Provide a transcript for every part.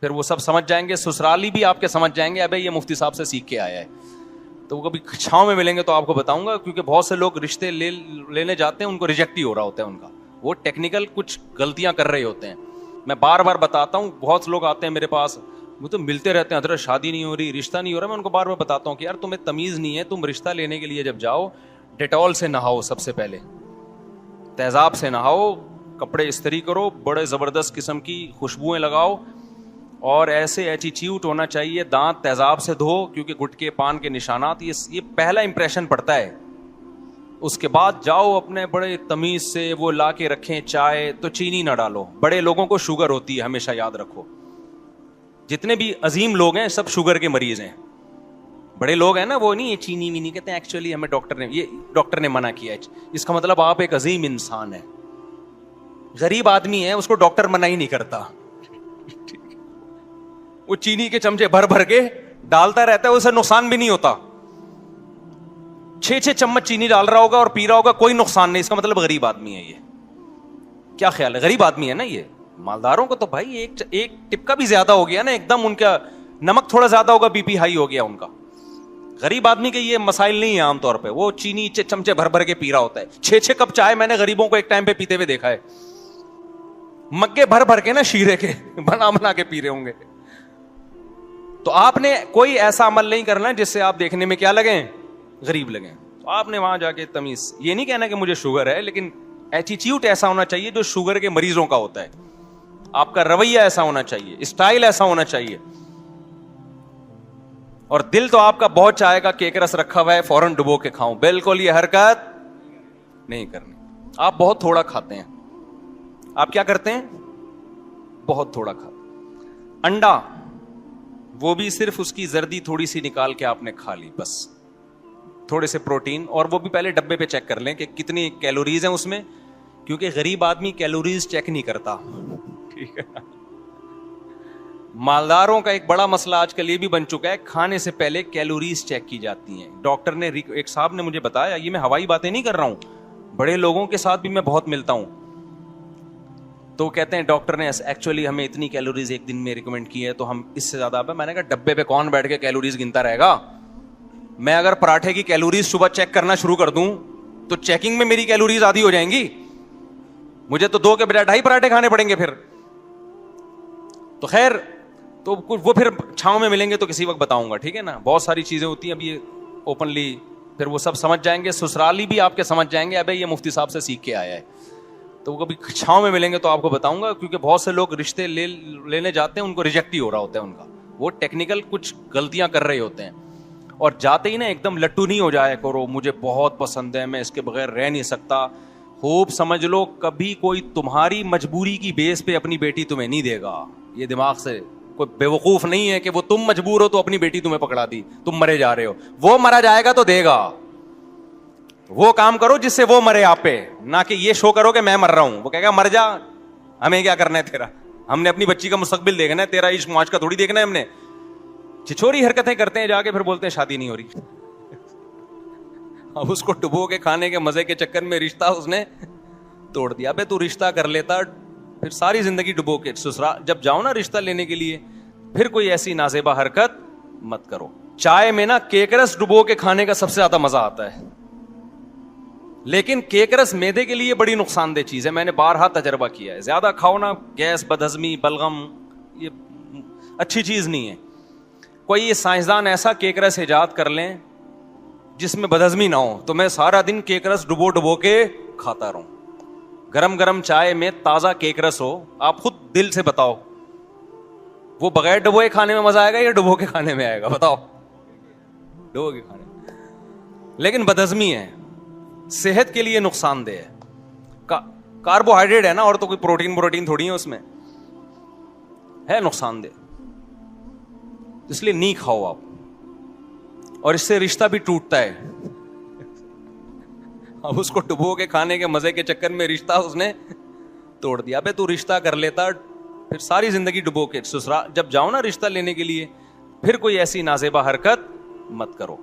پھر وہ سب سمجھ جائیں گے, سسرالی بھی آپ کے سمجھ جائیں گے ابے یہ مفتی صاحب سے سیکھ کے آیا ہے. تو وہ کبھی چھاؤں میں ملیں گے تو آپ کو بتاؤں گا, کیونکہ بہت سے لوگ رشتے لینے جاتے ہیں ان کو ریجیکٹ ہی ہو رہا ہوتا ہے ان کا, وہ ٹیکنیکل کچھ غلطیاں کر رہے ہوتے ہیں. میں بار بار بتاتا ہوں, بہت لوگ آتے ہیں میرے پاس, وہ تو ملتے رہتے ہیں, حضرت شادی نہیں ہو رہی, رشتہ نہیں ہو رہا. میں ان کو بار بار بتاتا ہوں کہ یار تمہیں تمیز نہیں ہے, تم رشتہ لینے کے لیے جب جاؤ ڈیٹول سے نہاؤ, سب سے پہلے تیزاب سے نہاؤ, کپڑے استری کرو, بڑے زبردست قسم کی خوشبوئیں لگاؤ, اور ایسے ایٹیٹیوڈ ہونا چاہیے, دانت تیزاب سے دھو, کیونکہ گٹکے پان کے نشانات, یہ پہلا امپریشن پڑتا ہے. اس کے بعد جاؤ اپنے بڑے تمیز سے وہ لا کے رکھیں چائے, تو چینی نہ ڈالو. بڑے لوگوں کو شوگر ہوتی ہے, ہمیشہ یاد رکھو. جتنے بھی عظیم لوگ ہیں سب شوگر کے مریض ہیں. بڑے لوگ ہیں نا, وہ نہیں یہ چینی وینی کہتے ہیں, ایکچولی ہمیں ڈاکٹر نے منع کیا ہے. اس کا مطلب آپ ایک عظیم انسان ہیں. غریب آدمی ہے, اس کو ڈاکٹر منع ہی نہیں کرتا. وہ چینی کے چمچے بھر بھر کے ڈالتا رہتا ہے, اسے نقصان بھی نہیں ہوتا. 6 چمچ چینی ڈال رہا ہوگا اور پی رہا ہوگا, کوئی نقصان نہیں. اس کا مطلب غریب آدمی ہے. یہ کیا خیال ہے, غریب آدمی ہے نا یہ. مالداروں کو تو بھائی ایک ٹپکا بھی زیادہ ہو گیا نا, ایک دم ان کا نمک تھوڑا زیادہ ہوگا, بی پی ہائی ہو گیا ان کا. غریب آدمی کے یہ مسائل نہیں ہیں عام طور پہ, وہ چینی چمچے بھر بھر کے پی رہا ہوتا ہے. 6 کپ چائے میں نے غریبوں کو ایک ٹائم پہ پیتے ہوئے دیکھا ہے, مگے بھر بھر کے نا شیرے کے بنا کے پی رہے ہوں گے. تو آپ نے کوئی ایسا عمل نہیں کرنا جس سے آپ دیکھنے میں کیا لگیں, غریب لگیں. تو آپ نے وہاں جا کے تمیز, یہ نہیں کہنا کہ مجھے شوگر ہے, لیکن ایٹیٹیوڈ ایسا ہونا چاہیے جو شوگر کے مریضوں کا ہوتا ہے. آپ کا رویہ ایسا ہونا چاہیے, اسٹائل ایسا ہونا چاہیے. اور دل تو آپ کا بہت چاہے گا کیک رس رکھا ہوا ہے فوراً ڈبو کے کھاؤں, بالکل یہ حرکت نہیں کرنی. آپ بہت تھوڑا کھاتے ہیں. آپ کیا کرتے ہیں, بہت تھوڑا کھاتے. انڈا, وہ بھی صرف اس کی زردی تھوڑی سی نکال کے آپ نے کھا لی, بس تھوڑے سے پروٹین, اور وہ بھی پہلے ڈبے پہ چیک کر لیں کہ کتنی کیلوریز ہیں اس میں, کیونکہ غریب آدمی کیلوریز چیک نہیں کرتا. ٹھیک ہے. مالداروں کا ایک بڑا مسئلہ آج کل یہ بھی بن چکا ہے, کھانے سے پہلے کیلوریز چیک کی جاتی ہیں. ڈاکٹر نے, ایک صاحب نے مجھے بتایا, یہ میں ہوائی باتیں نہیں کر رہا ہوں, بڑے لوگوں کے ساتھ بھی میں بہت ملتا ہوں, تو کہتے ہیں ڈاکٹر نے ایکچولی ہمیں اتنی کیلوریز ایک دن میں ریکمینڈ کی ہے, تو ہم اس سے زیادہ. میں نے کہا ڈبے پہ کون بیٹھ کے کیلوریز گنتا رہے گا. میں اگر پراٹھے کی کیلوریز صبح چیک کرنا شروع کر دوں تو چیکنگ میں میری کیلوریز آدھی ہو جائیں گی, مجھے تو 2 کے بجائے 2.5 پراٹھے کھانے پڑیں گے پھر. تو خیر, تو وہ پھر چھاؤں میں ملیں گے تو کسی وقت بتاؤں گا, ٹھیک ہے نا. بہت ساری چیزیں ہوتی ہیں, اب یہ اوپنلی پھر وہ سب سمجھ جائیں گے, سسرالی بھی آپ کے سمجھ جائیں گے ابے یہ مفتی صاحب سے سیکھ کے آیا ہے. تو وہ کبھی چھاؤں میں ملیں گے تو آپ کو بتاؤں گا, کیونکہ بہت سے لوگ رشتے لینے جاتے ہیں ان کو ریجیکٹ ہی ہو رہا ہوتا ہے ان کا, وہ ٹیکنیکل کچھ غلطیاں کر رہے ہوتے ہیں. اور جاتے ہی نا ایک دم لٹو نہیں ہو جایا کرو, مجھے بہت پسند ہے, میں اس کے بغیر رہ نہیں سکتا. خوب سمجھ لو, کبھی کوئی تمہاری مجبوری کی بیس پہ اپنی بیٹی تمہیں نہیں دے گا. یہ دماغ سے کوئی بیوقوف نہیں ہے کہ وہ تم مجبور ہو تو اپنی بیٹی تمہیں پکڑا دی, تم مرے جا رہے ہو. وہ مرا جائے گا تو دے گا. وہ کام کرو جس سے وہ مرے آپ پہ, نہ کہ یہ شو کرو کہ میں مر رہا ہوں. وہ کہے گا مر جا, ہمیں کیا کرنا ہے تیرا, ہم نے اپنی بچی کا مستقبل دیکھنا ہے, تیرا عشق معاش کا تھوڑی دیکھنا ہے ہم نے. چھچوری حرکتیں کرتے ہیں جا کے, پھر بولتے ہیں شادی نہیں ہو رہی. اب اس کو ڈبو کے کھانے کے مزے کے چکر میں رشتہ اس نے توڑ دیا. ابے تو رشتہ کر لیتا, پھر ساری زندگی ڈبو کے. جب جاؤ نا رشتہ لینے کے لیے, پھر کوئی ایسی نازیبا حرکت مت کرو. چائے میں نا کیک رس ڈبو کے کھانے کا سب سے زیادہ مزہ آتا ہے, لیکن کیک رس میدے کے لیے بڑی نقصان دہ چیز ہے. میں نے بارہا تجربہ کیا ہے. زیادہ کھاؤ نا, گیس, بدہضمی, بلغم, یہ اچھی چیز نہیں ہے. کوئی یہ سائنسدان ایسا کیک رس ایجاد کر لیں جس میں بدہضمی نہ ہو, تو میں سارا دن کیک رس ڈبو کے کھاتا رہوں. گرم گرم چائے میں تازہ کیک رس ہو, آپ خود دل سے بتاؤ, وہ بغیر ڈبوئے کھانے میں مزہ آئے گا یا ڈبو کے کھانے میں آئے گا, بتاؤ. ڈبو کے کھانے میں. لیکن بدہضمی ہے, صحت کے لیے نقصان دہ ہے. کاربوہائیڈریٹ ہے نا, اور تو کوئی پروٹین تھوڑی ہے اس میں, ہے نقصان دہ. اس لیے نہیں کھاؤ آپ, اور اس سے رشتہ بھی ٹوٹتا ہے. اب اس کو ڈبو کے کھانے کے مزے کے چکر میں رشتہ اس نے توڑ دیا. ابے تو رشتہ کر لیتا, پھر ساری زندگی ڈبو کے. جب جاؤ نا رشتہ لینے کے لیے, پھر کوئی ایسی نازیبا حرکت مت کرو.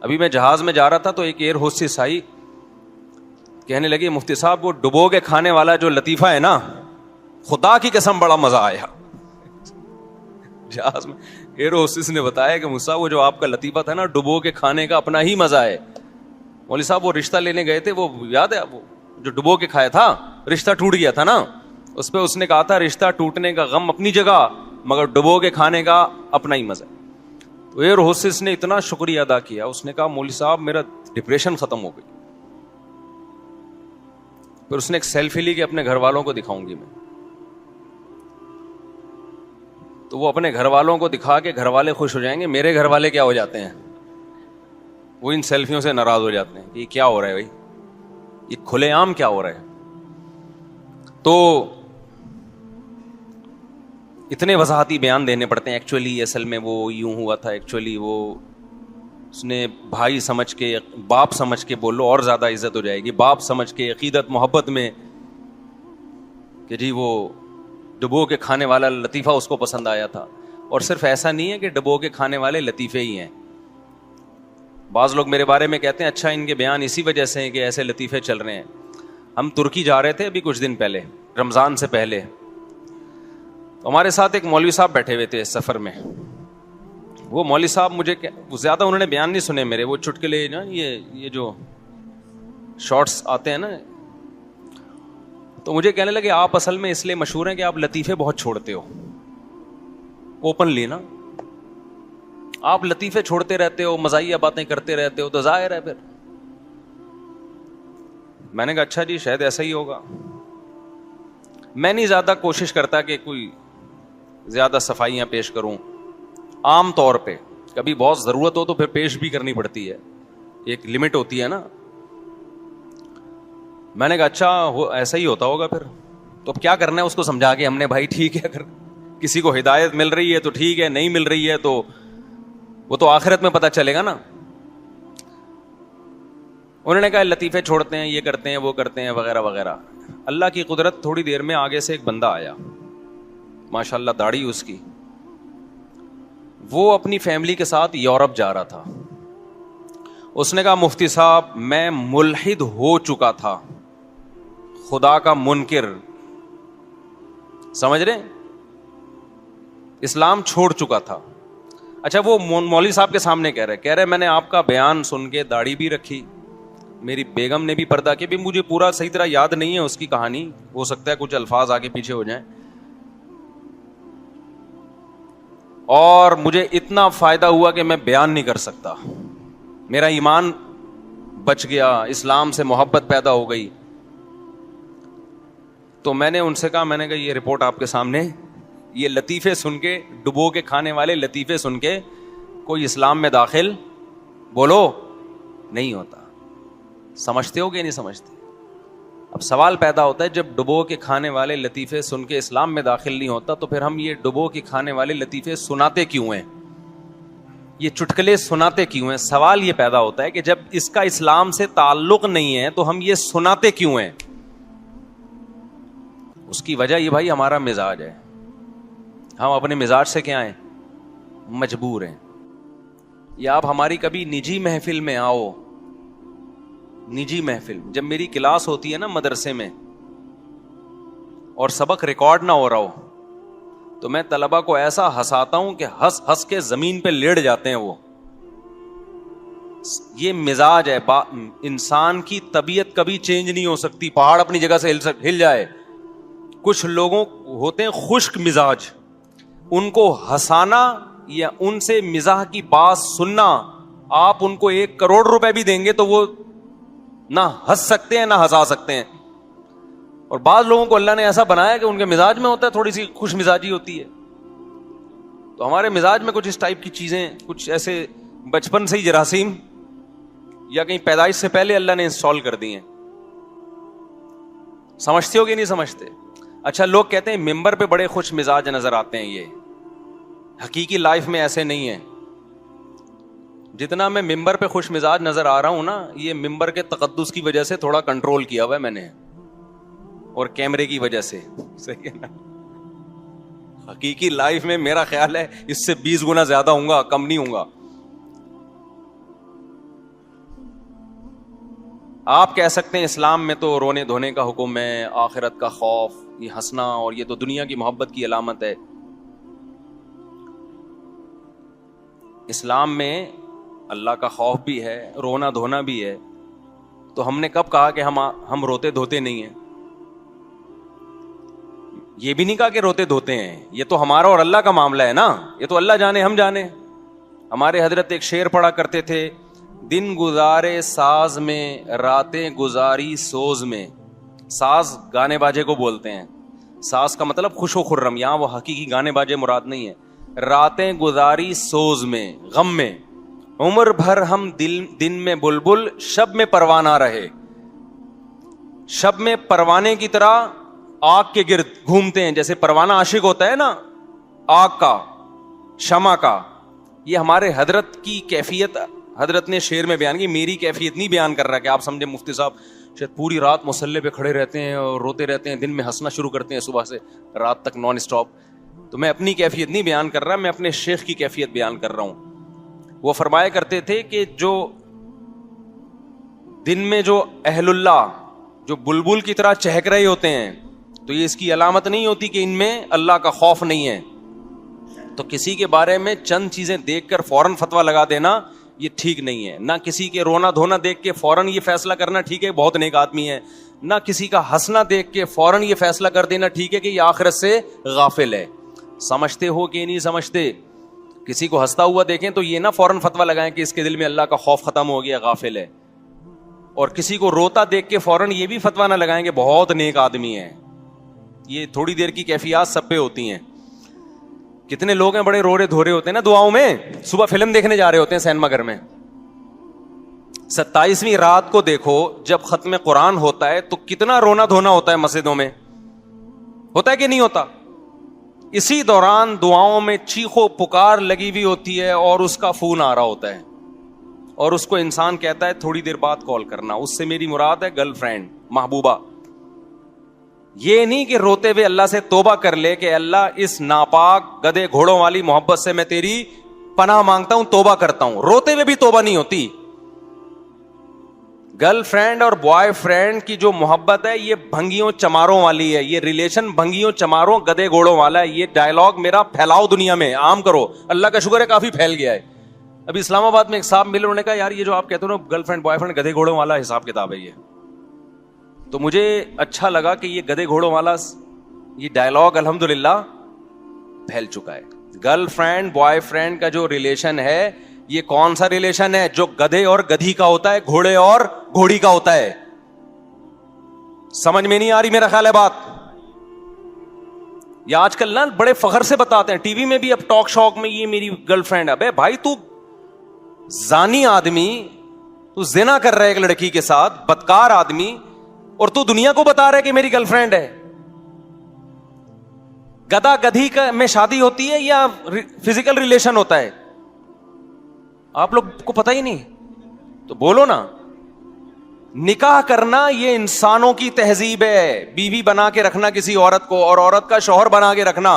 ابھی میں جہاز میں جا رہا تھا تو ایک ایئر ہوسٹس آئی, کہنے لگی مفتی صاحب وہ ڈبو کے کھانے والا جو لطیفہ ہے نا, خدا کی قسم بڑا مزہ آیا. جہاز میں ایئر ہوسٹس نے بتایا کہ موسیٰ وہ جو آپ کا لطیفہ تھا نا ڈبو کے کھانے کا اپنا ہی مزہ ہے. مولوی صاحب وہ رشتہ لینے گئے تھے, وہ یاد ہے وہ جو ڈبو کے کھایا تھا, رشتہ ٹوٹ گیا تھا نا, اس پہ اس نے کہا تھا رشتہ ٹوٹنے کا غم اپنی جگہ مگر ڈبو کے کھانے کا اپنا ہی مزہ. تو ایئر ہوسٹس نے اتنا شکریہ ادا کیا, اس نے کہا مولوی صاحب میرا ڈپریشن ختم ہو گئی. پھر اس نے ایک سیلفی لی کہ اپنے گھر والوں کو دکھاؤں گی میں. تو وہ اپنے گھر والوں کو دکھا کے گھر والے خوش ہو جائیں گے, میرے گھر والے کیا ہو جاتے ہیں, وہ ان سیلفیوں سے ناراض ہو جاتے ہیں کہ یہ کیا ہو رہا ہے بھائی, یہ کھلے عام کیا ہو رہا ہے. تو اتنے وضاحتی بیان دینے پڑتے ہیں. ایکچولی اصل میں وہ یوں ہوا تھا, ایکچولی وہ اس نے بھائی سمجھ کے, باپ سمجھ کے, بولو اور زیادہ عزت ہو جائے گی, باپ سمجھ کے عقیدت محبت میں کہ جی وہ ڈبو کے کھانے والا لطیفہ اس کو پسند آیا تھا. اور صرف ایسا نہیں ہے کہ ڈبو کے کھانے والے لطیفے ہی ہیں. بعض لوگ میرے بارے میں کہتے ہیں اچھا ان کے بیان اسی وجہ سے ہیں کہ ایسے لطیفے چل رہے ہیں. ہم ترکی جا رہے تھے ابھی کچھ دن پہلے, رمضان سے پہلے. ہمارے ساتھ ایک مولوی صاحب بیٹھے ہوئے تھے سفر میں. وہ مولوی صاحب مجھے زیادہ انہوں نے بیان نہیں سنے میرے, وہ چٹکلے نا یہ جو شارٹس آتے ہیں نا, تو مجھے کہنے لگے آپ اصل میں اس لیے مشہور ہیں کہ آپ لطیفے بہت چھوڑتے ہو. اوپنلی نا, آپ لطیفے چھوڑتے رہتے ہو, مزاحیہ باتیں کرتے رہتے ہو, تو ظاہر ہے پھر. میں نے کہا اچھا جی شاید ایسا ہی ہوگا. میں نہیں زیادہ کوشش کرتا کہ کوئی زیادہ صفائیاں پیش کروں. عام طور پہ کبھی بہت ضرورت ہو تو پھر پیش بھی کرنی پڑتی ہے, ایک لمٹ ہوتی ہے نا. میں نے کہا اچھا ایسا ہی ہوتا ہوگا پھر, تو اب کیا کرنا ہے اس کو سمجھا کے ہم نے, بھائی ٹھیک ہے اگر کسی کو ہدایت مل رہی ہے تو ٹھیک ہے, نہیں مل رہی ہے تو وہ تو آخرت میں پتہ چلے گا نا. انہوں نے کہا لطیفے چھوڑتے ہیں, یہ کرتے ہیں, وہ کرتے ہیں, وغیرہ وغیرہ. اللہ کی قدرت, تھوڑی دیر میں آگے سے ایک بندہ آیا, ماشاءاللہ داڑھی اس کی. وہ اپنی فیملی کے ساتھ یورپ جا رہا تھا. اس نے کہا مفتی صاحب میں ملحد ہو چکا تھا, خدا کا منکر, سمجھ رہے, اسلام چھوڑ چکا تھا. اچھا وہ مولوی صاحب کے سامنے کہہ رہے میں نے آپ کا بیان سن کے داڑھی بھی رکھی, میری بیگم نے بھی پردہ کیا. بھی مجھے پورا صحیح طرح یاد نہیں ہے اس کی کہانی, ہو سکتا ہے کچھ الفاظ آگے پیچھے ہو جائیں. اور مجھے اتنا فائدہ ہوا کہ میں بیان نہیں کر سکتا, میرا ایمان بچ گیا, اسلام سے محبت پیدا ہو گئی. تو میں نے ان سے کہا, میں نے کہا یہ رپورٹ آپ کے سامنے, یہ لطیفے سن کے, ڈبو کے کھانے والے لطیفے سن کے کوئی اسلام میں داخل بولو نہیں ہوتا. سمجھتے ہو کہ نہیں سمجھتے؟ اب سوال پیدا ہوتا ہے جب ڈبو کے کھانے والے لطیفے سن کے اسلام میں داخل نہیں ہوتا تو پھر ہم یہ ڈبو کے کھانے والے لطیفے سناتے کیوں ہیں, یہ چٹکلے سناتے کیوں ہیں؟ سوال یہ پیدا ہوتا ہے کہ جب اس کا اسلام سے تعلق نہیں ہے تو ہم یہ سناتے کیوں ہیں. اس کی وجہ یہ بھائی ہمارا مزاج ہے, ہم اپنے مزاج سے کیا ہیں, مجبور ہیں. یا آپ ہماری کبھی نجی محفل میں آؤ, نجی محفل, جب میری کلاس ہوتی ہے نا مدرسے میں اور سبق ریکارڈ نہ ہو رہا ہو تو میں طلبہ کو ایسا ہنساتا ہوں کہ ہنس ہنس کے زمین پہ لیٹ جاتے ہیں وہ. یہ مزاج ہے. انسان کی طبیعت کبھی چینج نہیں ہو سکتی, پہاڑ اپنی جگہ سے ہل جائے. کچھ لوگوں ہوتے ہیں خشک مزاج, ان کو ہنسانا یا ان سے مزاح کی بات سننا, آپ ان کو 1 کروڑ روپے بھی دیں گے تو وہ نہ ہنس سکتے ہیں نہ ہنسا سکتے ہیں. اور بعض لوگوں کو اللہ نے ایسا بنایا کہ ان کے مزاج میں ہوتا ہے تھوڑی سی خوش مزاجی ہوتی ہے. تو ہمارے مزاج میں کچھ اس ٹائپ کی چیزیں, کچھ ایسے بچپن سے ہی جراثیم یا کہیں پیدائش سے پہلے اللہ نے انسٹال کر دی ہیں. سمجھتے ہو کہ نہیں سمجھتے؟ اچھا لوگ کہتے ہیں ممبر پہ بڑے خوش مزاج نظر آتے ہیں, یہ حقیقی لائف میں ایسے نہیں ہے. جتنا میں ممبر پہ خوش مزاج نظر آ رہا ہوں نا, یہ ممبر کے تقدس کی وجہ سے تھوڑا کنٹرول کیا ہوا ہے میں نے, اور کیمرے کی وجہ سے. صحیح ہے نا. حقیقی لائف میں میرا خیال ہے اس سے 20 گنا زیادہ ہوں گا, کم نہیں ہوں گا. آپ کہہ سکتے ہیں اسلام میں تو رونے دھونے کا حکم ہے, آخرت کا خوف, یہ ہنسنا اور یہ تو دنیا کی محبت کی علامت ہے. اسلام میں اللہ کا خوف بھی ہے, رونا دھونا بھی ہے, تو ہم نے کب کہا کہ ہم روتے دھوتے نہیں ہیں؟ یہ بھی نہیں کہا کہ روتے دھوتے ہیں, یہ تو ہمارا اور اللہ کا معاملہ ہے نا, یہ تو اللہ جانے ہم جانے. ہمارے حضرت ایک شعر پڑھا کرتے تھے, دن گزارے ساز میں راتیں گزاری سوز میں. ساز گانے باجے کو بولتے ہیں, ساز کا مطلب خوش و خرم, یہاں وہ حقیقی گانے باجے مراد نہیں ہے. راتیں گزاری سوز میں, غم میں, عمر بھر ہم دن میں بلبل شب میں پروانہ رہے. شب میں پروانے کی طرح آگ کے گرد گھومتے ہیں, جیسے پروانہ عاشق ہوتا ہے نا آگ کا, شمع کا. یہ ہمارے حضرت کی کیفیت حضرت نے شعر میں بیان کی, میری کیفیت نہیں بیان کر رہا کہ آپ سمجھے مفتی صاحب شاید پوری رات مصلے پہ کھڑے رہتے ہیں اور روتے رہتے ہیں, دن میں ہنسنا شروع کرتے ہیں صبح سے رات تک نان اسٹاپ. تو میں اپنی کیفیت نہیں بیان کر رہا, میں اپنے شیخ کی کیفیت بیان کر رہا ہوں. وہ فرمایا کرتے تھے کہ جو دن میں جو اہل اللہ جو بلبل کی طرح چہک رہے ہوتے ہیں, تو یہ اس کی علامت نہیں ہوتی کہ ان میں اللہ کا خوف نہیں ہے. تو کسی کے بارے میں چند چیزیں دیکھ کر فوراً فتویٰ لگا دینا یہ ٹھیک نہیں ہے. نہ کسی کے رونا دھونا دیکھ کے فوراً یہ فیصلہ کرنا ٹھیک ہے بہت نیک آدمی ہے, نہ کسی کا ہنسنا دیکھ کے فوراً یہ فیصلہ کر دینا ٹھیک ہے کہ یہ آخرت سے غافل ہے. سمجھتے ہو کہ نہیں سمجھتے, کسی کو ہنستا ہوا دیکھیں تو یہ نہ فوراً فتویٰ لگائیں کہ اس کے دل میں اللہ کا خوف ختم ہو گیا, غافل ہے. اور کسی کو روتا دیکھ کے فوراً یہ بھی فتویٰ نہ لگائیں کہ بہت نیک آدمی ہے. یہ تھوڑی دیر کی کیفیات سب پہ ہوتی ہیں. کتنے لوگ ہیں بڑے رو رہے دھو رہے ہوتے ہیں نا دعاؤں میں, صبح فلم دیکھنے جا رہے ہوتے ہیں سینما گھر میں, 27ویں رات کو دیکھو جب ختم قرآن ہوتا ہے تو کتنا رونا دھونا ہوتا ہے مسجدوں میں, ہوتا ہے کہ نہیں ہوتا؟ اسی دوران دعاؤں میں چیخو پکار لگی ہوئی ہوتی ہے اور اس کا فون آ رہا ہوتا ہے, اور اس کو انسان کہتا ہے تھوڑی دیر بعد کال کرنا. اس سے میری مراد ہے گرل فرینڈ, محبوبہ. یہ نہیں کہ روتے ہوئے اللہ سے توبہ کر لے کہ اللہ اس ناپاک گدھے گھوڑوں والی محبت سے میں تیری پناہ مانگتا ہوں, توبہ کرتا ہوں. روتے ہوئے بھی توبہ نہیں ہوتی. گرل فرینڈ اور بوائے فرینڈ کی جو محبت ہے یہ بھنگیوں چماروں والی ہے, یہ ریلیشن بھنگیوں چماروں گدھے گھوڑوں والا ہے. یہ ڈائلاگ میرا پھیلاؤ دنیا میں, عام کرو. اللہ کا شکر ہے کافی پھیل گیا ہے. ابھی اسلام آباد میں ایک صاحب ملے, انہوں نے کہا یار یہ جو آپ کہتے ہو نا گرل فرینڈ بوائے فرینڈ گدھے گھوڑوں والا حساب کتاب ہے یہ. تو مجھے اچھا لگا کہ یہ گدھے گھوڑوں والا یہ ڈائلاگ الحمدللہ پھیل چکا ہے. گرل فرینڈ بوائے فرینڈ کا جو ریلیشن ہے یہ کون سا ریلیشن ہے؟ جو گدھے اور گدھی کا ہوتا ہے, گھوڑے اور گھوڑی کا ہوتا ہے. سمجھ میں نہیں آ رہی میرا خیال ہے بات. یا آج کل نا بڑے فخر سے بتاتے ہیں ٹی وی میں بھی, اب ٹاک شاک میں, یہ میری گرل فرینڈ ہے. ابے بھائی تو زانی آدمی, تو زنا کر رہا ہے ایک لڑکی کے ساتھ, بدکار آدمی, اور تو دنیا کو بتا رہا ہے کہ میری گرل فرینڈ ہے. گدھا گدھی میں شادی ہوتی ہے یا فزیکل ریلیشن ہوتا ہے؟ آپ لوگ کو پتہ ہی نہیں تو بولو نا. نکاح کرنا یہ انسانوں کی تہذیب ہے, بیوی بنا کے رکھنا کسی عورت کو اور عورت کا شوہر بنا کے رکھنا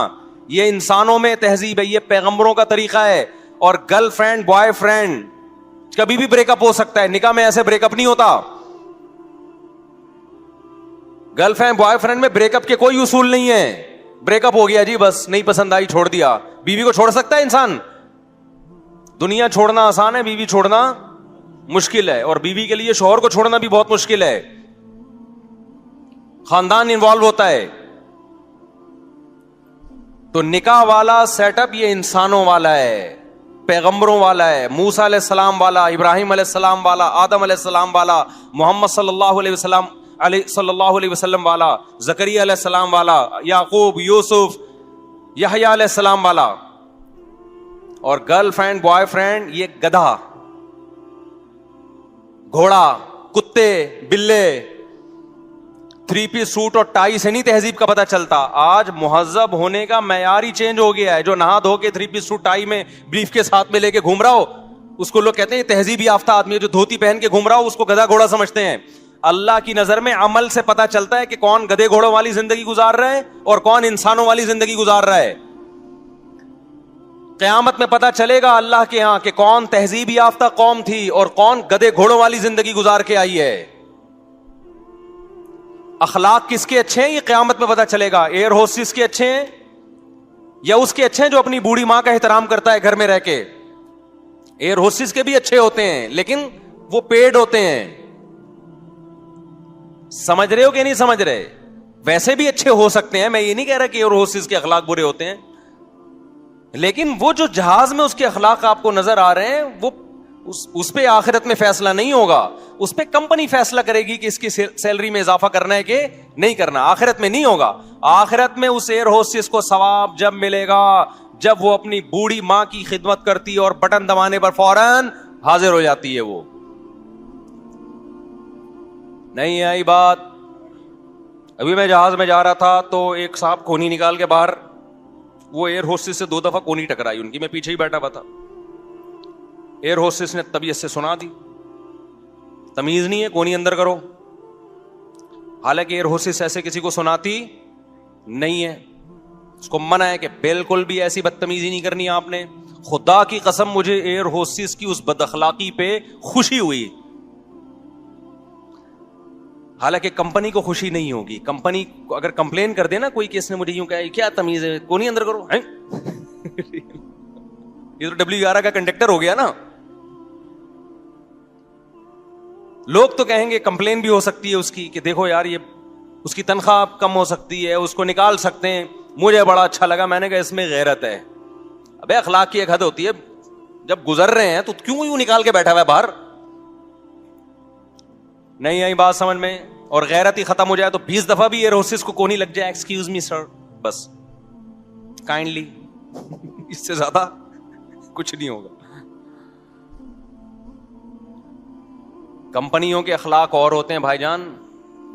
یہ انسانوں میں تہذیب ہے, یہ پیغمبروں کا طریقہ ہے. اور گرل فرینڈ بوائے فرینڈ کبھی بھی بریک اپ ہو سکتا ہے, نکاح میں ایسے بریک اپ نہیں ہوتا. گرل فرینڈ بوائے فرینڈ میں بریک اپ کے کوئی اصول نہیں ہے. بریک اپ ہو گیا جی بس, نہیں پسند آئی چھوڑ دیا. بیوی کو چھوڑ سکتا ہے انسان؟ دنیا چھوڑنا آسان ہے, بیوی چھوڑنا مشکل ہے. اور بیوی کے لیے شوہر کو چھوڑنا بھی بہت مشکل ہے, خاندان انوالو ہوتا ہے. تو نکاح والا سیٹ اپ یہ انسانوں والا ہے, پیغمبروں والا ہے, موسیٰ علیہ السلام والا, ابراہیم علیہ السلام والا, آدم علیہ السلام والا, محمد صلی اللہ علیہ وسلم والا, زکریا علیہ السلام والا, یعقوب, یوسف, یحییٰ علیہ السلام والا. اور گرل فرینڈ بوائے فرینڈ یہ گدھا, گھوڑا, کتے, بلے. 3 پیس سوٹ اور ٹائی سے نہیں تہذیب کا پتہ چلتا. آج مہذب ہونے کا معیار ہی چینج ہو گیا ہے. جو نہا دھو کے 3 پیس سوٹ ٹائی میں بریف کے ساتھ میں لے کے گھوم رہا ہو اس کو لوگ کہتے ہیں یہ تہذیب یافتہ آدمی ہے. جو دھوتی پہن کے گھوم رہا ہو اس کو گدھا گھوڑا سمجھتے ہیں. اللہ کی نظر میں عمل سے پتہ چلتا ہے کہ کون گدھے گھوڑوں والی زندگی گزار رہا ہے اور کون انسانوں والی زندگی گزار رہا ہے. قیامت میں پتہ چلے گا اللہ کے ہاں کہ کون تہذیب یافتہ قوم تھی اور کون گدھے گھوڑوں والی زندگی گزار کے آئی ہے. اخلاق کس کے اچھے ہیں یہ قیامت میں پتہ چلے گا. ایئر ہوسٹس کے اچھے ہیں یا اس کے اچھے ہیں جو اپنی بوڑھی ماں کا احترام کرتا ہے گھر میں رہ کے؟ ایئر ہوسٹس کے بھی اچھے ہوتے ہیں لیکن وہ پیڈ ہوتے ہیں. سمجھ رہے ہو کہ نہیں سمجھ رہے؟ ویسے بھی اچھے ہو سکتے ہیں, میں یہ نہیں کہہ رہا کہ ایئر ہوسٹس کے اخلاق برے ہوتے ہیں, لیکن وہ جو جہاز میں اس کے اخلاق آپ کو نظر آ رہے ہیں وہ اس پہ آخرت میں فیصلہ نہیں ہوگا. اس پہ کمپنی فیصلہ کرے گی کہ اس کی سیلری میں اضافہ کرنا ہے کہ نہیں کرنا. آخرت میں نہیں ہوگا. آخرت میں اس ایئر ہوسٹس کو ثواب جب ملے گا جب وہ اپنی بوڑھی ماں کی خدمت کرتی ہے اور بٹن دبانے پر فوراً حاضر ہو جاتی ہے. وہ نہیں آئی بات. ابھی میں جہاز میں جا رہا تھا تو ایک صاحب کونی نکال کے باہر, وہ ایئر ہوسٹس سے 2 دفعہ کونی ٹکرائی ان کی, میں پیچھے ہی بیٹھا ہوا تھا. ایئر ہوسٹس نے طبیعت سے سنا دی, تمیز نہیں ہے کونی اندر کرو. حالانکہ ایئر ہوسٹس ایسے کسی کو سناتی نہیں ہے, اس کو منع ہے کہ بالکل بھی ایسی بدتمیزی نہیں کرنی آپ نے. خدا کی قسم مجھے ایئر ہوسٹس کی اس بد اخلاقی پہ خوشی ہوئی. حالانکہ کمپنی کو خوشی نہیں ہوگی. کمپنی اگر کمپلین کر دے نا کوئی کہ اس نے مجھے یوں کہا کیا تمیز ہے, کونی اندر کرو, یہ تو WR کا کنڈکٹر ہو گیا نا. لوگ تو کہیں گے, کمپلین بھی ہو سکتی ہے اس کی کہ دیکھو یار یہ اس کی تنخواہ کم ہو سکتی ہے, اس کو نکال سکتے ہیں. مجھے بڑا اچھا لگا, میں نے کہا اس میں غیرت ہے. ابے اخلاق کی ایک حد ہوتی ہے, جب گزر رہے ہیں تو کیوں یوں نکال کے بیٹھا ہوا ہے باہر. نہیں آئی بات سمجھ میں. اور غیرت ہی ختم ہو جائے تو 20 دفعہ بھی ایئر ہوسٹس کو کونی لگ جائے, ایکسکیوز می سر, بس کائنڈلی, اس سے زیادہ کچھ نہیں ہوگا. کمپنیوں کے اخلاق اور ہوتے ہیں بھائی جان,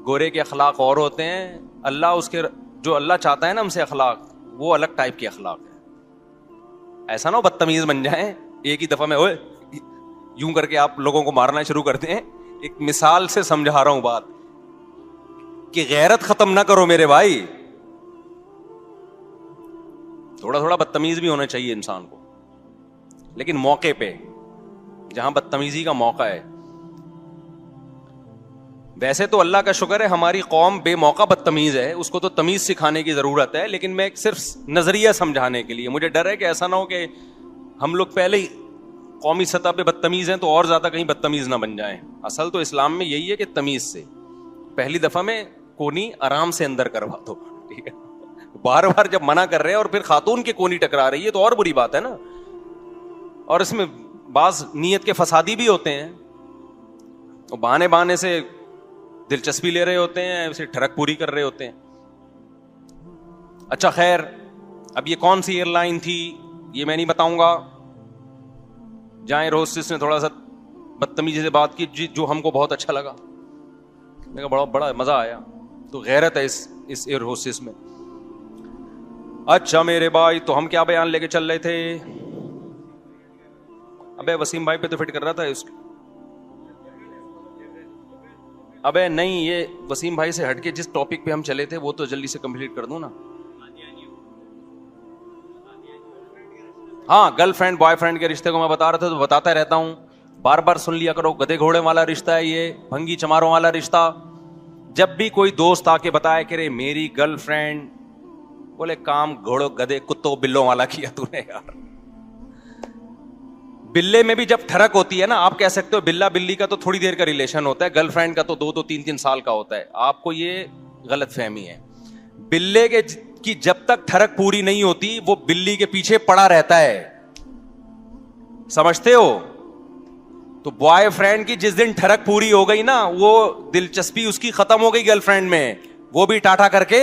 گورے کے اخلاق اور ہوتے ہیں. اللہ اس کے جو اللہ چاہتا ہے نا ہم سے اخلاق, وہ الگ ٹائپ کے اخلاق ہے. ایسا نہ ہو بدتمیز بن جائیں ایک ہی دفعہ میں اوے یوں کر کے آپ لوگوں کو مارنا شروع کرتے ہیں. ایک مثال سے سمجھا رہا ہوں بات کہ غیرت ختم نہ کرو میرے بھائی. تھوڑا تھوڑا بدتمیز بھی ہونا چاہیے انسان کو, لیکن موقع پہ جہاں بدتمیزی کا موقع ہے. ویسے تو اللہ کا شکر ہے ہماری قوم بے موقع بدتمیز ہے, اس کو تو تمیز سکھانے کی ضرورت ہے, لیکن میں صرف نظریہ سمجھانے کے لیے. مجھے ڈر ہے کہ ایسا نہ ہو کہ ہم لوگ پہلے ہی قومی سطح پہ بدتمیز ہیں تو اور زیادہ کہیں بدتمیز نہ بن جائیں. اصل تو اسلام میں یہی ہے کہ تمیز سے پہلی دفعہ میں کونی آرام سے اندر کروا دو, ٹھیک ہے. بار بار جب منع کر رہے ہیں اور پھر خاتون کی کونی ٹکرا رہی ہے تو اور بری بات ہے نا. اور اس میں بعض نیت کے فسادی بھی ہوتے ہیں, بہانے بہانے سے دلچسپی لے رہے ہوتے ہیں, اسے ٹھڑک پوری کر رہے ہوتے ہیں. اچھا خیر, اب یہ کون سی ایئر لائن تھی یہ میں نہیں بتاؤں گا. جہاں ایئر ہوسٹس نے تھوڑا سا بدتمیزی سے بات کی جو ہم کو بہت اچھا لگا, میں کہا بڑا مزہ آیا. تو غیرت ہے اس ایئر ہوسٹس میں. اچھا میرے بھائی, تو ہم کیا بیان لے کے چل رہے تھے؟ ابے وسیم بھائی پہ تو فٹ کر رہا تھا اس. ابے نہیں, یہ وسیم بھائی سے ہٹ کے جس ٹاپک پہ ہم چلے تھے وہ تو جلدی سے کمپلیٹ کر دوں نا. ہاں, گرل فرینڈ بوائے فرینڈ کے رشتے کو میں بتا رہا تھا تو بتاتا رہتا ہوں, بار بار سن لیا کرو. گدے گھوڑے والا رشتہ ہے یہ, بھنگی چماروں والا رشتہ. جب بھی کوئی دوست آ کے بتایا کہ رے میری گرل فرینڈ, بولے کام گھوڑوں گدے کتوں بلوں والا کیا تو نے یار. بلے میں بھی جب ٹھڑک ہوتی ہے نا, آپ کہہ سکتے ہو بلا بلی کا تو تھوڑی دیر کا ریلیشن ہوتا ہے, گرل فرینڈ کا تو 2-3 سال کا ہوتا ہے. آپ کو یہ غلط فہمی ہے. بلے کی جب تک ٹھڑک پوری نہیں ہوتی وہ بلی کے پیچھے پڑا رہتا ہے, سمجھتے ہو؟ تو بوائے فرینڈ کی جس دن ٹھڑک پوری ہو گئی نا, وہ دلچسپی اس کی ختم ہو گئی گرل فرینڈ میں, وہ بھی ٹاٹا کر کے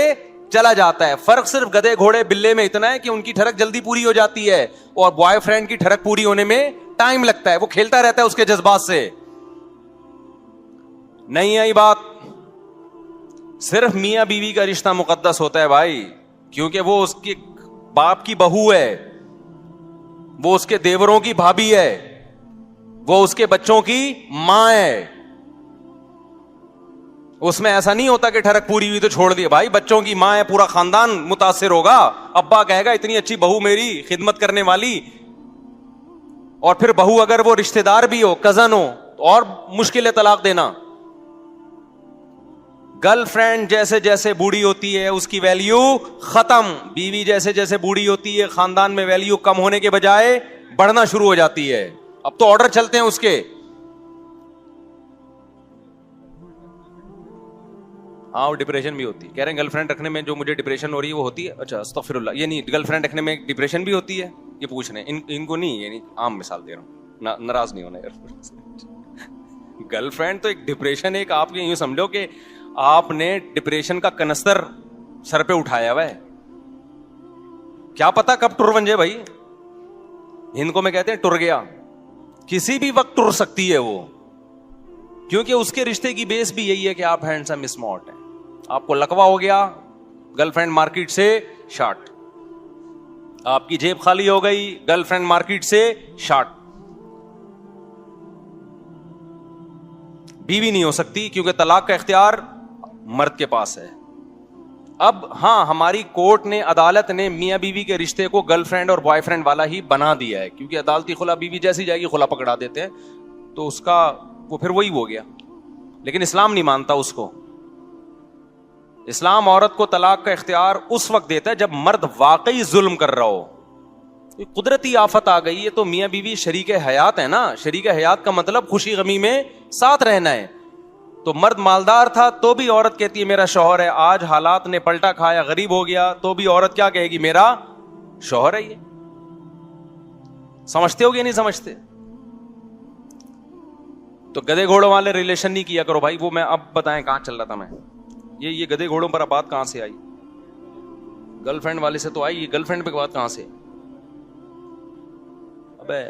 چلا جاتا ہے. فرق صرف گدے گھوڑے بلے میں اتنا ہے کہ ان کی ٹھڑک جلدی پوری ہو جاتی ہے اور بوائے فرینڈ کی ٹھڑک پوری ہونے میں ٹائم لگتا ہے. وہ کھیلتا رہتا ہے اس کے جذبات سے. نہیں آئی بات؟ صرف میاں بیوی کا رشتہ مقدس ہوتا ہے بھائی, کیونکہ وہ اس کے باپ کی بہو ہے, وہ اس کے دیوروں کی بھابھی ہے, وہ اس کے بچوں کی ماں ہے. اس میں ایسا نہیں ہوتا کہ ٹھڑک پوری ہوئی تو چھوڑ دیا. بھائی بچوں کی ماں ہے, پورا خاندان متاثر ہوگا. ابا کہے گا اتنی اچھی بہو میری, خدمت کرنے والی. اور پھر بہو اگر وہ رشتہ دار بھی ہو, کزن ہو, تو اور مشکل ہے طلاق دینا. گرل فرینڈ جیسے جیسے بوڑھی ہوتی ہے اس کی ویلیو ختم. بیوی جیسے جیسے بوڑھی ہوتی ہے خاندان میں ویلیو کم ہونے کے بجائے بڑھنا شروع ہو جاتی ہے. اب تو آرڈر چلتے ہیں اس کے. ہاں وہ ڈپریشن بھی ہوتی ہے, کہہ رہے ہیں گرل فرینڈ رکھنے میں جو مجھے ڈپریشن ہو رہی ہے وہ ہوتی ہے. اچھا استغفر اللہ, یہ نہیں گرل فرینڈ رکھنے میں ڈپریشن بھی ہوتی ہے, یہ پوچھ رہے ہیں ان کو نہیں, یعنی عام مثال دے رہا ہوں, ناراض نہیں ہونا یار. گرل فرینڈ تو ایک ڈپریشن, ایک آپ یوں سمجھو کہ آپ نے ڈپریشن کا کنستر سر پہ اٹھایا ہوا ہے, کیا پتا کب ٹر بن جائے بھائی. ہند کو میں کہتے ہیں ٹر گیا, کسی بھی وقت ٹر سکتی ہے وہ, کیونکہ اس کے رشتے کی بیس بھی یہی ہے کہ آپ ہینڈسم اسمارٹ ہیں. آپ کو لکوا ہو گیا, گرل فرینڈ مارکیٹ سے شارٹ. آپ کی جیب خالی ہو گئی, گرل فرینڈ مارکیٹ سے شارٹ. بیوی نہیں ہو سکتی کیونکہ طلاق کا اختیار مرد کے پاس ہے. اب ہاں ہماری کورٹ نے, عدالت نے میاں بیوی کے رشتے کو گرل فرینڈ اور بوائے فرینڈ والا ہی بنا دیا ہے, کیونکہ عدالتی خلا بیوی جیسی جائے گی خلا پکڑا دیتے ہیں, تو اس کا وہ پھر وہی ہو گیا. لیکن اسلام نہیں مانتا اس کو. اسلام عورت کو طلاق کا اختیار اس وقت دیتا ہے جب مرد واقعی ظلم کر رہا ہو. قدرتی آفت آ گئی ہے تو میاں بیوی شریک حیات ہے نا. شریک حیات کا مطلب خوشی غمی میں ساتھ رہنا ہے. تو مرد مالدار تھا تو بھی عورت کہتی ہے میرا شوہر ہے. آج حالات نے پلٹا کھایا, غریب ہو گیا تو بھی عورت کیا کہے گی, میرا شوہر ہے. یہ سمجھتے ہو گیا نہیں سمجھتے؟ تو گدے گھوڑوں والے ریلیشن نہیں کیا کرو بھائی. وہ میں اب بتائیں کہاں چل رہا تھا میں, یہ گدے گھوڑوں پر بات کہاں سے آئی؟ گرل فرینڈ والے سے تو آئی, یہ گرل فرینڈ پہ بات کہاں سے؟ ابے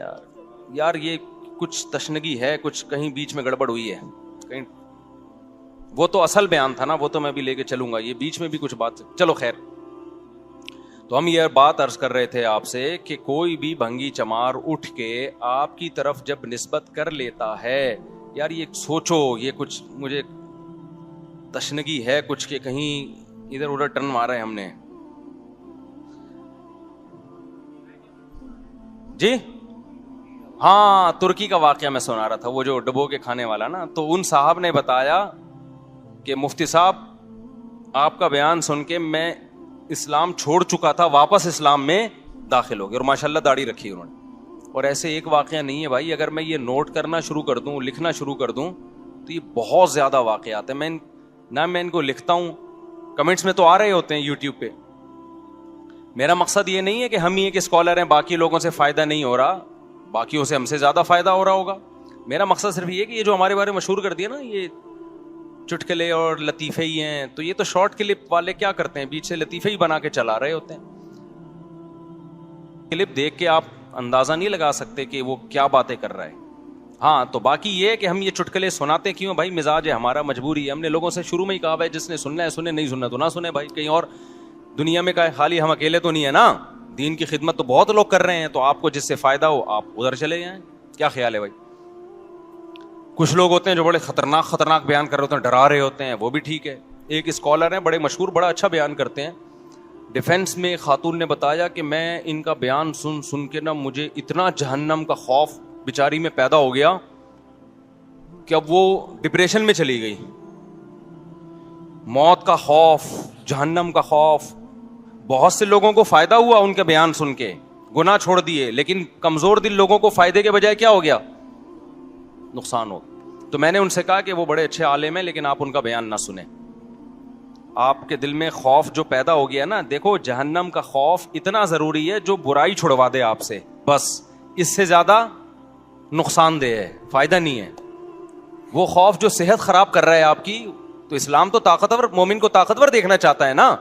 یار یہ کچھ تشنگی ہے, کچھ کہیں بیچ میں گڑبڑ ہوئی ہے کہیں. وہ تو اصل بیان تھا نا, وہ تو میں بھی لے کے چلوں گا, یہ بیچ میں بھی کچھ بات. چلو خیر, تو ہم یہ بات عرض کر رہے تھے آپ سے کہ کوئی بھی بھنگی چمار اٹھ کے آپ کی طرف جب نسبت کر لیتا ہے, یار یہ سوچو یہ کچھ مجھے تشنگی ہے کچھ کہ کہیں ادھر ادھر ٹرن مارا ہے ہم نے. جی ہاں, ترکی کا واقعہ میں سنا رہا تھا, وہ جو ڈبو کے کھانے والا نا, تو ان صاحب نے بتایا کہ مفتی صاحب آپ کا بیان سن کے میں اسلام چھوڑ چکا تھا, واپس اسلام میں داخل ہو گیا, اور ماشاءاللہ داڑھی رکھی انہوں نے. اور ایسے ایک واقعہ نہیں ہے بھائی, اگر میں یہ نوٹ کرنا شروع کر دوں, لکھنا شروع کر دوں, تو یہ بہت زیادہ واقعات ہیں. میں ان کو لکھتا ہوں, کمنٹس میں تو آ رہے ہوتے ہیں یوٹیوب پہ. میرا مقصد یہ نہیں ہے کہ ہم ہی ایک اسکالر ہیں, باقی لوگوں سے فائدہ نہیں ہو رہا, باقیوں سے ہم سے زیادہ فائدہ ہو رہا ہوگا. میرا مقصد صرف یہ کہ یہ جو ہمارے بارے میں مشہور کر دیا نا, یہ چٹکلے اور لطیفے ہی ہیں, تو یہ تو شارٹ کلپ والے کیا کرتے ہیں, بیچ سے لطیفے ہی بنا کے چلا رہے ہوتے ہیں. کلپ دیکھ کے آپ اندازہ نہیں لگا سکتے کہ وہ کیا باتیں کر رہا ہے. ہاں تو باقی یہ کہ ہم یہ چٹکلے سناتے کیوں بھائی, مزاج ہے ہمارا, مجبوری ہے. ہم نے لوگوں سے شروع میں ہی کہا بھائی جس نے سننا ہے سنے, نہیں سننا تو نہ سنے بھائی. کہیں اور دنیا میں کا خالی ہم اکیلے تو نہیں ہے نا, دین کی خدمت تو بہت لوگ کر رہے ہیں, تو آپ کو جس سے فائدہ ہو آپ ادھر چلے جائیں. کیا خیال ہے بھائی؟ کچھ لوگ ہوتے ہیں جو بڑے خطرناک بیان کر رہے ہوتے ہیں, ڈرا رہے ہوتے ہیں, وہ بھی ٹھیک ہے. ایک اسکالر ہیں بڑے مشہور, بڑا اچھا بیان کرتے ہیں. ڈیفینس میں ایک خاتون نے بتایا کہ میں ان کا بیان سن کے نا مجھے اتنا جہنم کا خوف بیچاری میں پیدا ہو گیا کہ اب وہ ڈپریشن میں چلی گئی. موت کا خوف, جہنم کا خوف. بہت سے لوگوں کو فائدہ ہوا ان کے بیان سن کے, گناہ چھوڑ دیے, لیکن کمزور دل لوگوں کو فائدے کے بجائے کیا ہو گیا, نقصان ہو. تو میں نے ان سے کہا کہ وہ بڑے اچھے عالم ہیں لیکن آپ ان کا بیان نہ سنیں. آپ کے دل میں خوف جو پیدا ہو گیا نا, دیکھو جہنم کا خوف اتنا ضروری ہے جو برائی چھڑوا دے آپ سے, بس اس سے زیادہ نقصان دہ ہے, فائدہ نہیں ہے. وہ خوف جو صحت خراب کر رہا ہے آپ کی, تو اسلام تو طاقتور, مومن کو طاقتور دیکھنا چاہتا ہے نا.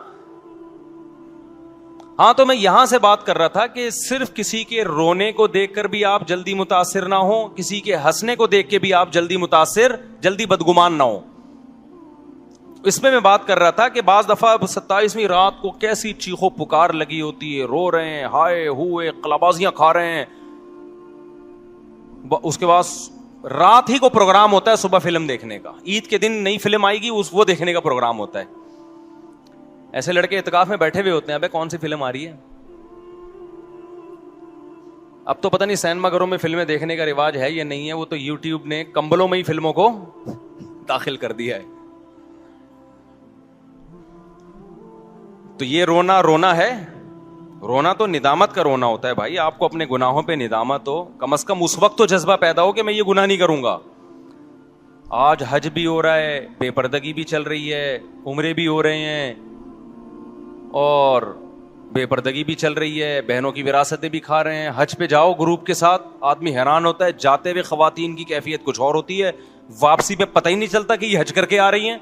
ہاں تو میں یہاں سے بات کر رہا تھا کہ صرف کسی کے رونے کو دیکھ کر بھی آپ جلدی متاثر نہ ہو, کسی کے ہنسنے کو دیکھ کے بھی آپ جلدی متاثر, جلدی بدگمان نہ ہو. اس میں بات کر رہا تھا کہ بعض دفعہ 27ویں رات کو کیسی چیخو پکار لگی ہوتی ہے, رو رہے ہیں, ہائے ہوئے, قلابازیاں کھا رہے ہیں. اس کے بعد رات ہی کو پروگرام ہوتا ہے صبح فلم دیکھنے کا, عید کے دن نئی فلم آئے گی وہ دیکھنے کا پروگرام ہوتا ہے. ایسے لڑکے اعتکاف میں بیٹھے ہوئے ہوتے ہیں, ابے کون سی فلم آ رہی ہے. اب تو پتہ نہیں سینما گھروں میں فلمیں دیکھنے کا رواج ہے یا نہیں ہے, وہ تو یوٹیوب نے کمبلوں میں ہی فلموں کو داخل کر دیا ہے. تو یہ رونا ہے, رونا تو ندامت کا رونا ہوتا ہے بھائی, آپ کو اپنے گناہوں پہ ندامت ہو, کم از کم اس وقت تو جذبہ پیدا ہو کہ میں یہ گناہ نہیں کروں گا. آج حج بھی ہو رہا ہے, بے پردگی بھی چل رہی ہے, عمرے بھی ہو رہے ہیں اور بے پردگی بھی چل رہی ہے, بہنوں کی وراثتیں بھی کھا رہے ہیں. حج پہ جاؤ گروپ کے ساتھ, آدمی حیران ہوتا ہے, جاتے ہوئے خواتین کی کیفیت کچھ اور ہوتی ہے, واپسی پہ پتہ ہی نہیں چلتا کہ یہ حج کر کے آ رہی ہیں.